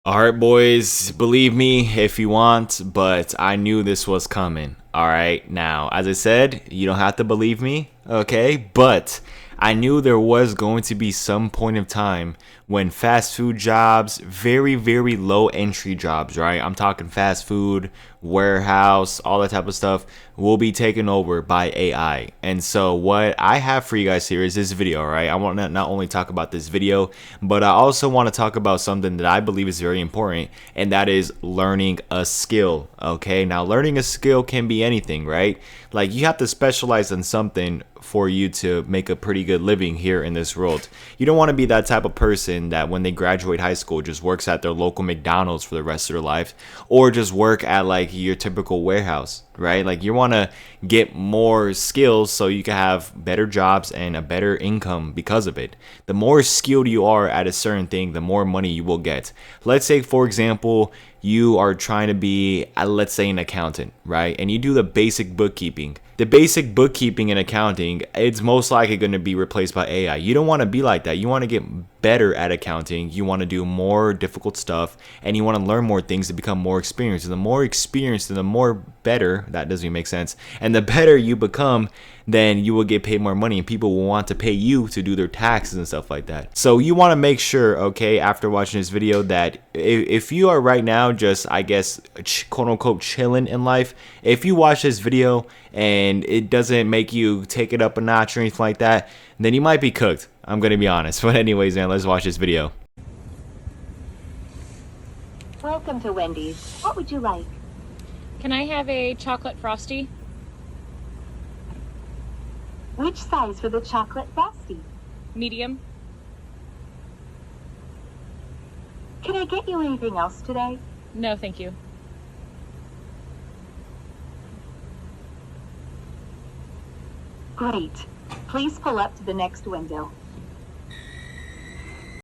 Alright, boys, believe me if you want, but I knew this was coming. Alright, now, as I said, you don't have to believe me, okay? But I knew there was going to be some point of time when fast food jobs, very, very low entry jobs, right? I'm talking fast food, warehouse, all that type of stuff, will be taken over by AI. And so, what I have for you guys here is this video, right? I want to not only talk about this video, but I also want to talk about something that I believe is very important, and that is learning a skill, okay? Now, learning a skill can be anything, right? Like, you have to specialize in something for you to make a pretty good living here in this world. You don't want to be that type of person that when they graduate high school just works at their local McDonald's for the rest of their life, or just work at like your typical warehouse, right? Like, you want to get more skills so you can have better jobs and a better income because of it. The more skilled you are at a certain thing, the more money you will get. Let's say, for example, you are trying to be, let's say, an accountant, right? And you do the basic bookkeeping. The basic bookkeeping and accounting, it's most likely going to be replaced by AI. You don't want to be like that. You want to get better at accounting. You want to do more difficult stuff, and you want to learn more things to become more experienced. And the more experienced and the more better, that doesn't even make sense. And the better you become, then you will get paid more money, and people will want to pay you to do their taxes and stuff like that. So you want to make sure, okay, after watching this video, that if you are right now just, I guess, quote unquote chilling in life, if you watch this video and it doesn't make you take it up a notch or anything like that, then you might be cooked. I'm gonna be honest. But anyways, man, let's watch this video. Welcome to Wendy's. What would you like? Can I have a chocolate frosty? Which size for the chocolate frosty? Medium. Can I get you anything else today? No, thank you. Great. Please pull up to the next window.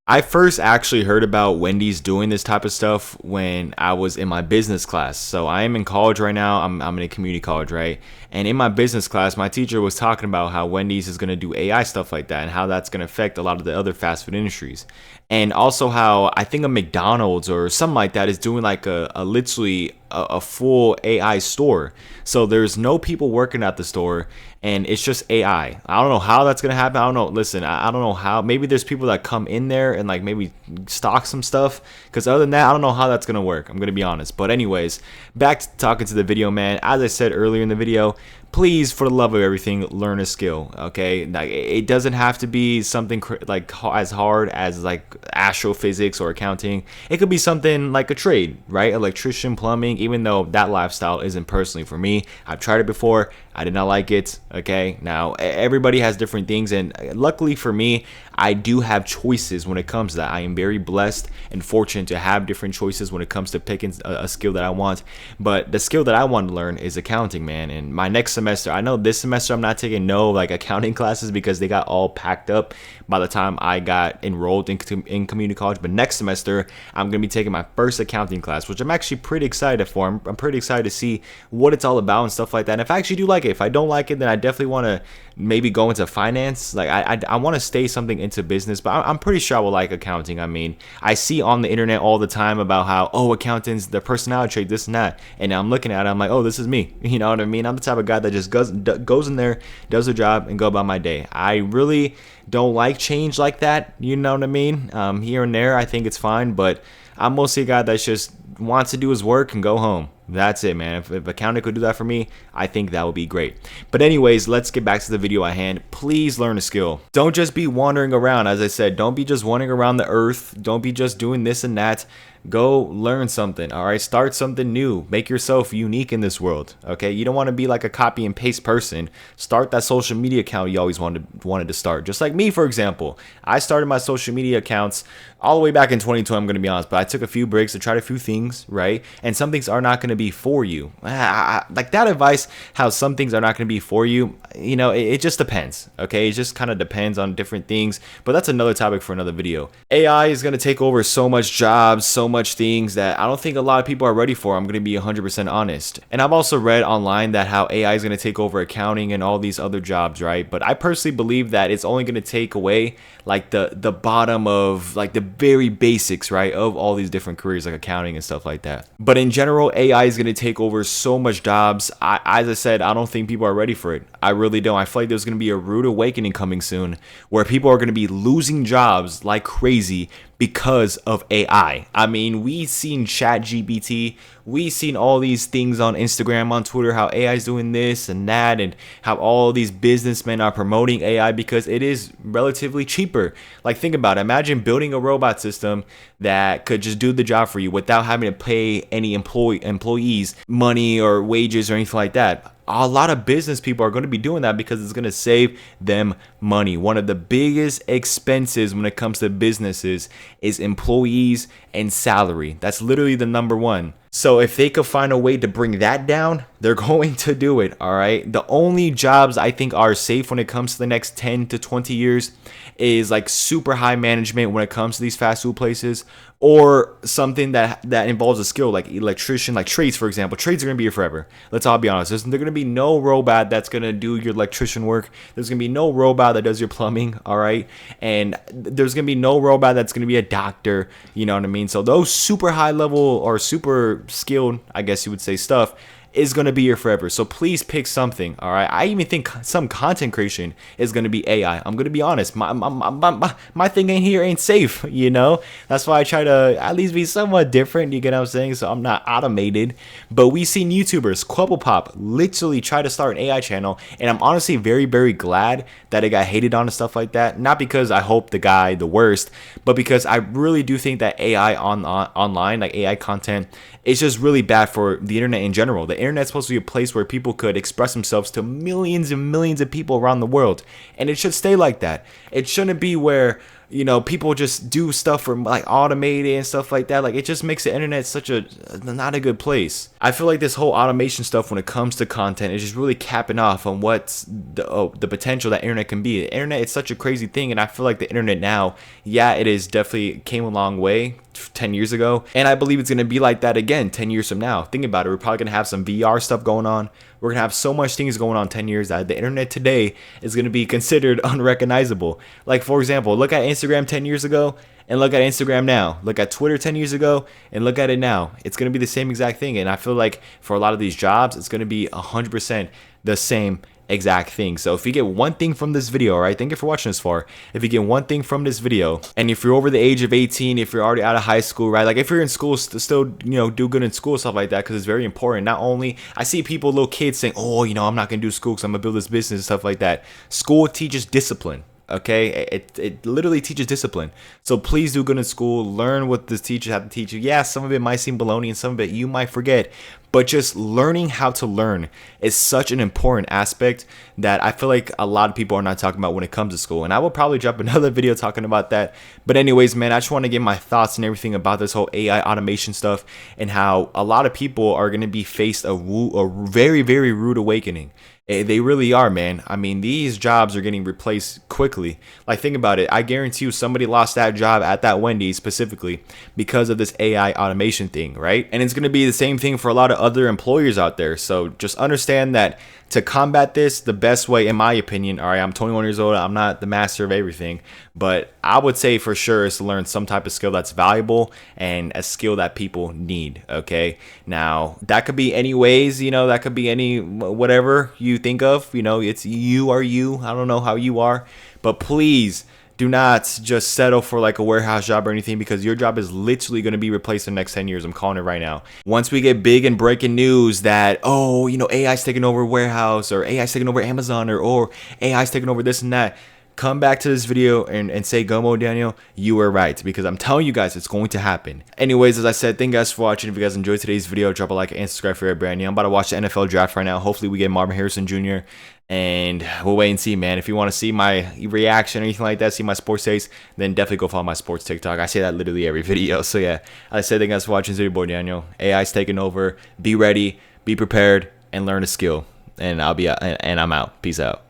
I first actually heard about Wendy's doing this type of stuff when I was in my business class. So I am in college right now. I'm in a community college, right? And in my business class, my teacher was talking about how Wendy's is going to do AI stuff like that and how that's going to affect a lot of the other fast food industries. And also how I think a McDonald's or something like that is doing like a literally a full AI store. So there's no people working at the store, and it's just AI. I don't know how that's gonna happen. I don't know. Listen, I don't know how. Maybe there's people that come in there and like maybe stock some stuff. Because other than that, I don't know how that's gonna work. I'm gonna be honest. But anyways, back to talking to the video, man. As I said earlier in the video, please, for the love of everything, learn a skill. Okay, like it doesn't have to be something like as hard as like astrophysics or accounting. It could be something like a trade, right? Electrician, plumbing. Even though that lifestyle isn't personally for me, I've tried it before. I did not like it. Okay, now everybody has different things, and luckily for me, I do have choices when it comes to that. I am very blessed and fortunate to have different choices when it comes to picking a skill that I want. But the skill that I want to learn is accounting, man. And my next semester, I know this semester I'm not taking no like accounting classes because they got all packed up by the time I got enrolled in community college. But next semester, I'm gonna be taking my first accounting class, which I'm actually pretty excited for. I'm pretty excited to see what it's all about and stuff like that. And if I actually do like it, if I don't like it, then I definitely want to maybe go into finance. Like I want to stay something into business, but I'm pretty sure I will like accounting. I mean, I see on the internet all the time about how, oh, accountants, their personality trait, this and that, and I'm looking at it, I'm like, oh, this is me. You know what I mean? I'm the type of guy that just goes in there, does the job, and go about my day. I really don't like change like that. You know what I mean? Here and there, I think it's fine, but I'm mostly a guy that just wants to do his work and go home. That's it, man. If accounting could do that for me, I think that would be great. But anyways, let's get back to the video at hand. Please learn a skill. Don't just be wandering around. As I said, don't be just wandering around the earth. Don't be just doing this and that. Go learn something. All right, start something new. Make yourself unique in this world. Okay, you don't want to be like a copy and paste person. Start that social media account you always wanted to start. Just like me, for example, I started my social media accounts all the way back in 2020. I'm going to be honest, but I took a few breaks to try a few things, right? And some things are not going to to be for you. Like that advice, how some things are not going to be for you, it just depends. Okay, it just kind of depends on different things, but that's another topic for another video. AI is going to take over so much jobs, so much things that I don't think a lot of people are ready for. I'm going to be 100% honest. And I've also read online that how AI is going to take over accounting and all these other jobs, right? But I personally believe that it's only going to take away like the bottom of like the very basics, right, of all these different careers like accounting and stuff like that. But in general, AI is going to take over so much jobs. As I said, I don't think people are ready for it. I really don't. I feel like there's going to be a rude awakening coming soon where people are going to be losing jobs like crazy because of AI. I mean, we've seen ChatGPT, we've seen all these things on Instagram, on Twitter, how AI is doing this and that, and how all these businessmen are promoting AI because it is relatively cheaper. Like, think about it. Imagine building a robot system that could just do the job for you without having to pay any employees money or wages or anything like that. A lot of business people are going to be doing that because it's going to save them money. One of the biggest expenses when it comes to businesses is employees and salary. That's literally the number one. So if they could find a way to bring that down, they're going to do it, all right? The only jobs I think are safe when it comes to the next 10 to 20 years is like super high management when it comes to these fast food places, or something that involves a skill like electrician, like trades, for example. Trades are going to be here forever. Let's all be honest. There's going to be no robot that's going to do your electrician work. There's going to be no robot that does your plumbing, all right? And there's going to be no robot that's going to be a doctor, you know what I mean? So those super high level or super skilled, I guess you would say, stuff is going to be here forever. So please pick something, all right? I even think some content creation is going to be AI. I'm going to be honest. My thing ain't safe, you know? That's why I try to at least be somewhat different, you get what I'm saying? So I'm not automated. But we've seen YouTubers, Quabblepop, literally try to start an AI channel, and I'm honestly very, very glad that it got hated on and stuff like that. Not because I hope the guy the worst, but because I really do think that AI online, like AI content, is just really bad for the internet in general. The internet's supposed to be a place where people could express themselves to millions and millions of people around the world, and it should stay like that. It shouldn't be where, you know, people just do stuff for like automated and stuff like that. Like, it just makes the internet such a not a good place. I feel like this whole automation stuff when it comes to content is just really capping off on what's the potential that internet can be. The internet is such a crazy thing, and I feel like the internet now, yeah, it is definitely came a long way 10 years ago, and I believe it's going to be like that again 10 years from now. Think about it. We're probably going to have some VR stuff going on. We're going to have so much things going on 10 years that the internet today is going to be considered unrecognizable. Like, for example, look at Instagram 10 years ago and look at Instagram now. Look at Twitter 10 years ago and look at it now. It's going to be the same exact thing, and I feel like for a lot of these jobs, it's going to be 100% the same exact thing. So if you get one thing from this video, all right, thank you for watching this far. If you get one thing from this video, and if you're over the age of 18, if you're already out of high school, right, like if you're in school, still, you know, do good in school, stuff like that, because it's very important. Not only I see people, little kids saying, oh, you know, I'm not gonna do school because I'm gonna build this business and stuff like that. School teaches discipline. Okay, it literally teaches discipline. So please do good in school. Learn what the teachers have to teach you. Yeah, some of it might seem baloney and some of it you might forget, but just learning how to learn is such an important aspect that I feel like a lot of people are not talking about when it comes to school. And I will probably drop another video talking about that. But anyways, man, I just want to get my thoughts and everything about this whole AI automation stuff and how a lot of people are going to be faced a very, very rude awakening. They really are, man. I mean, these jobs are getting replaced quickly. Like, think about it. I guarantee you somebody lost that job at that Wendy's specifically because of this AI automation thing, right? And it's going to be the same thing for a lot of other employers out there. So just understand that to combat this, the best way, in my opinion, all right, I'm 21 years old. I'm not the master of everything, but I would say for sure is to learn some type of skill that's valuable and a skill that people need, okay? Now, that could be any ways, you know, that could be any, whatever you think of, you know, it's you are you. I don't know how you are, but please do not just settle for like a warehouse job or anything, because your job is literally going to be replaced in the next 10 years. I'm calling it right now. Once we get big and breaking news that, oh, you know, AI's taking over warehouse, or AI's taking over Amazon, or AI's taking over this and that, come back to this video and say, Gomo Daniel, you were right, because I'm telling you guys, it's going to happen. Anyways, as I said, thank you guys for watching. If you guys enjoyed today's video, drop a like and subscribe for your brand new. I'm about to watch the NFL draft right now. Hopefully we get Marvin Harrison Jr. And we'll wait and see, man. If you want to see my reaction or anything like that, see my sports takes, then definitely go follow my sports TikTok. I say that literally every video. So yeah, I said, thank you guys for watching. This video, boy Daniel. AI's taking over. Be ready, be prepared, and learn a skill. And I'm out. Peace out.